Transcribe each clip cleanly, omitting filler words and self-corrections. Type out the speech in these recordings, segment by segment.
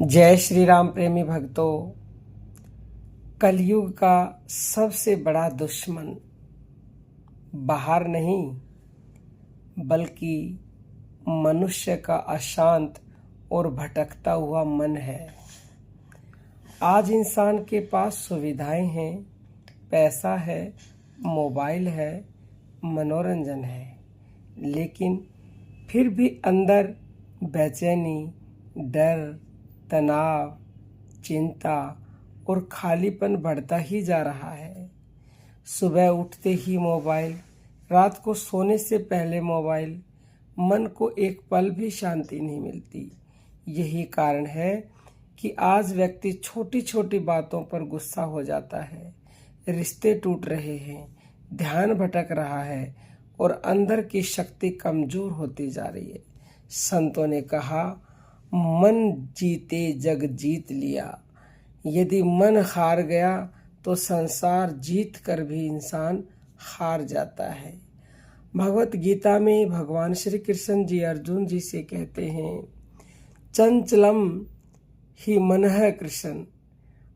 जय श्री राम प्रेमी भक्तों। कलयुग का सबसे बड़ा दुश्मन बाहर नहीं बल्कि मनुष्य का अशांत और भटकता हुआ मन है। आज इंसान के पास सुविधाएं हैं, पैसा है, मोबाइल है, मनोरंजन है, लेकिन फिर भी अंदर बेचैनी, डर, तनाव, चिंता और खालीपन बढ़ता ही जा रहा है। सुबह उठते ही मोबाइल, रात को सोने से पहले मोबाइल, मन को एक पल भी शांति नहीं मिलती। यही कारण है कि आज व्यक्ति छोटी छोटी बातों पर गुस्सा हो जाता है, रिश्ते टूट रहे हैं, ध्यान भटक रहा है और अंदर की शक्ति कमजोर होती जा रही है। संतों ने कहा, मन जीते जग जीत लिया। यदि मन हार गया तो संसार जीत कर भी इंसान हार जाता है। भगवत गीता में भगवान श्री कृष्ण जी अर्जुन जी से कहते हैं, चंचलम ही मन है कृष्ण,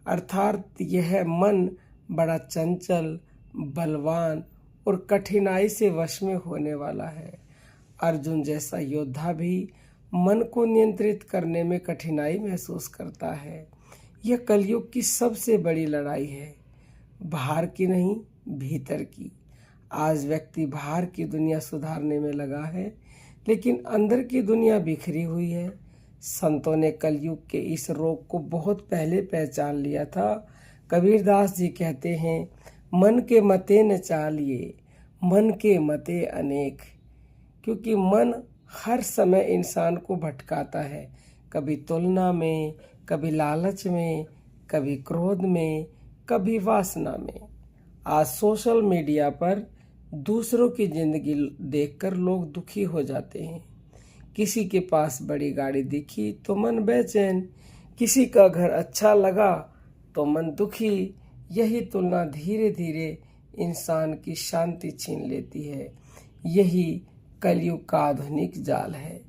अर्थात यह मन बड़ा चंचल, बलवान और कठिनाई से वश में होने वाला है। अर्जुन जैसा योद्धा भी मन को नियंत्रित करने में कठिनाई महसूस करता है। यह कलयुग की सबसे बड़ी लड़ाई है, बाहर की नहीं, भीतर की। आज व्यक्ति बाहर की दुनिया सुधारने में लगा है, लेकिन अंदर की दुनिया बिखरी हुई है। संतों ने कलयुग के इस रोग को बहुत पहले पहचान लिया था। कबीरदास जी कहते हैं, मन के मते न चालिए, मन के मते अनेक। क्योंकि मन हर समय इंसान को भटकाता है, कभी तुलना में, कभी लालच में, कभी क्रोध में, कभी वासना में। आज सोशल मीडिया पर दूसरों की जिंदगी देखकर लोग दुखी हो जाते हैं। किसी के पास बड़ी गाड़ी दिखी तो मन बेचैन, किसी का घर अच्छा लगा तो मन दुखी। यही तुलना धीरे धीरे इंसान की शांति छीन लेती है। यही कलयुग का आधुनिक जाल है।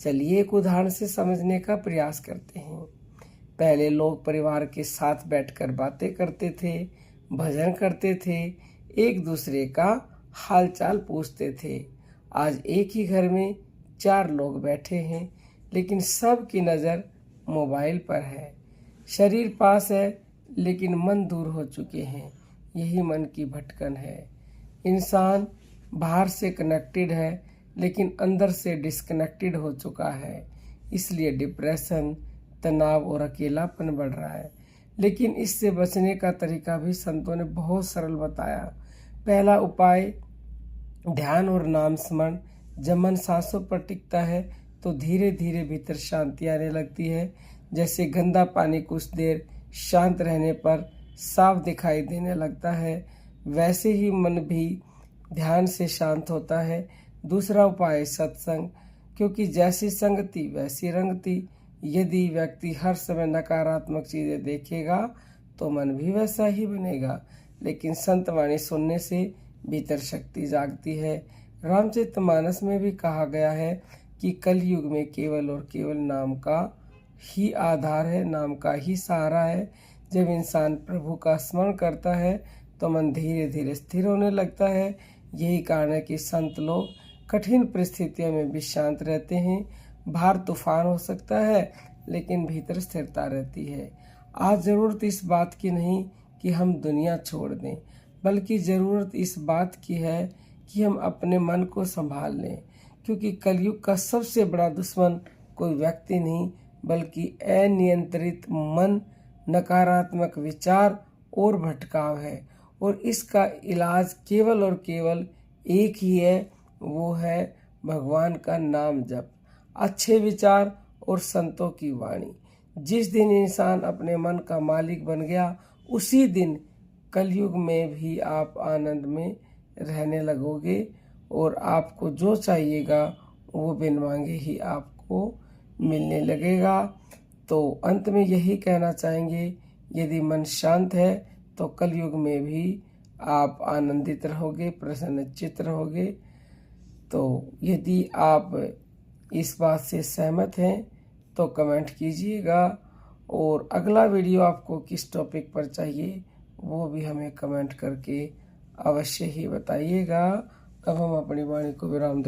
चलिए एक उदाहरण से समझने का प्रयास करते हैं। पहले लोग परिवार के साथ बैठकर बातें करते थे, भजन करते थे, एक दूसरे का हालचाल पूछते थे। आज एक ही घर में 4 लोग बैठे हैं, लेकिन सब की नज़र मोबाइल पर है। शरीर पास है लेकिन मन दूर हो चुके हैं। यही मन की भटकन है। इंसान बाहर से कनेक्टेड है लेकिन अंदर से डिस्कनेक्टेड हो चुका है। इसलिए डिप्रेशन, तनाव और अकेलापन बढ़ रहा है। लेकिन इससे बचने का तरीका भी संतों ने बहुत सरल बताया। पहला उपाय ध्यान और नाम स्मरण। जब मन सांसों पर टिकता है तो धीरे धीरे भीतर शांति आने लगती है। जैसे गंदा पानी कुछ देर शांत रहने पर साफ दिखाई देने लगता है, वैसे ही मन भी ध्यान से शांत होता है। दूसरा उपाय सत्संग, क्योंकि जैसी संगति वैसी रंगति। यदि व्यक्ति हर समय नकारात्मक चीजें देखेगा तो मन भी वैसा ही बनेगा। लेकिन संत वाणी सुनने से भीतर शक्ति जागती है। रामचरितमानस में भी कहा गया है कि कलयुग में केवल और केवल नाम का ही आधार है, नाम का ही सहारा है। जब इंसान प्रभु का स्मरण करता है तो मन धीरे धीरे स्थिर होने लगता है। यही कारण है कि संत लोग कठिन परिस्थितियों में भी शांत रहते हैं। बाहर तूफान हो सकता है लेकिन भीतर स्थिरता रहती है। आज जरूरत इस बात की नहीं कि हम दुनिया छोड़ दें, बल्कि जरूरत इस बात की है कि हम अपने मन को संभाल लें। क्योंकि कलयुग का सबसे बड़ा दुश्मन कोई व्यक्ति नहीं बल्कि अनियंत्रित मन, नकारात्मक विचार और भटकाव है। और इसका इलाज केवल और केवल एक ही है, वो है भगवान का नाम जप, अच्छे विचार और संतों की वाणी। जिस दिन इंसान अपने मन का मालिक बन गया, उसी दिन कलयुग में भी आप आनंद में रहने लगोगे और आपको जो चाहिएगा वो बिन मांगे ही आपको मिलने लगेगा। तो अंत में यही कहना चाहेंगे, यदि मन शांत है तो कलयुग में भी आप आनंदित रहोगे, प्रसन्नचित्त रहोगे। तो यदि आप इस बात से सहमत हैं तो कमेंट कीजिएगा और अगला वीडियो आपको किस टॉपिक पर चाहिए वो भी हमें कमेंट करके अवश्य ही बताइएगा। अब हम अपनी वाणी को विराम